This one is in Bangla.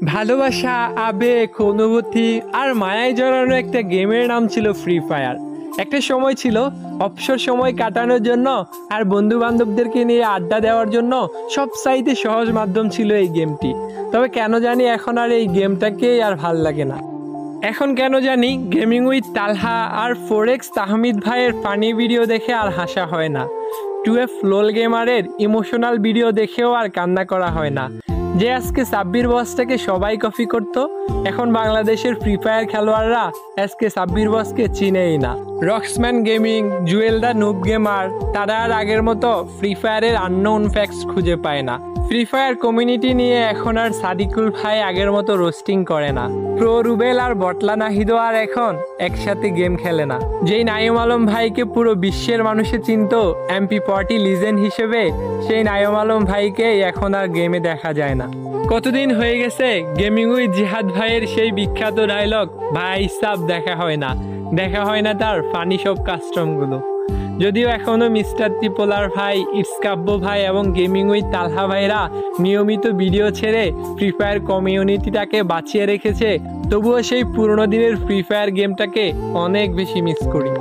ভালোবাসা, আবেগ, অনুভূতি আর মায়ায় জড়ানো একটা গেমের নাম ছিল ফ্রি ফায়ার। একটা সময় ছিল অবসর সময় কাটানোর জন্য আর বন্ধু বান্ধবদেরকে নিয়ে আড্ডা দেওয়ার জন্য সবচাইতে সহজ মাধ্যম ছিল এই গেমটি। তবে কেন জানি এখন আর এই গেমটাকেই আর ভাল লাগে না। এখন কেন জানি গেমিং উইথ তালহা আর ফোরেক্স তাহমিদ ভাইয়ের ফানি ভিডিও দেখে আর হাসা হয় না। 2F লোল গেমারের ইমোশনাল ভিডিও দেখেও আর কান্না করা হয় না। যে আজকে সাব্বির বসটাকে সবাই কপি করতো, এখন বাংলাদেশের ফ্রি ফায়ার খেলোয়াড়রা আজকে সাব্বির বসকে চিনেই না। রক্সম্যান gaming, Jewel the noob gamer, তারা আর আগের মতো ফ্রি ফায়ারের আননোন ফ্যাক্টস খুঁজে পায় না। ফ্রি ফায়ার কমিউনিটি নিয়ে এখন আর সাদিকুল ভাই আগের মতো রোস্টিং করে না। প্রো রুবেল আর বটলা নাহিদও আর এখন একসাথে গেম খেলে না। যেই নাইম আলম ভাইকে পুরো বিশ্বের মানুষে চিনত MP40 লিজেন্ড হিসেবে, সেই নাইম আলম ভাইকে এখন আর গেমে দেখা যায় না। কতদিন হয়ে গেছে গেমিং উইথ জিহাদ ভাইয়ের সেই বিখ্যাত ডায়লগ ভাই সাব দেখা হয় না তার ফানি সব কাস্টমগুলো। যদিও এখনও মিস্টার ত্রিপোলার ভাই, ইটসকাব্য ভাই এবং গেমিং উইথ তালহা ভাইরা নিয়মিত ভিডিও ছেড়ে ফ্রি ফায়ার কমিউনিটিটাকে বাঁচিয়ে রেখেছে, তবুও সেই পুরোনো দিনের ফ্রি ফায়ার গেমটাকে অনেক বেশি মিস করি।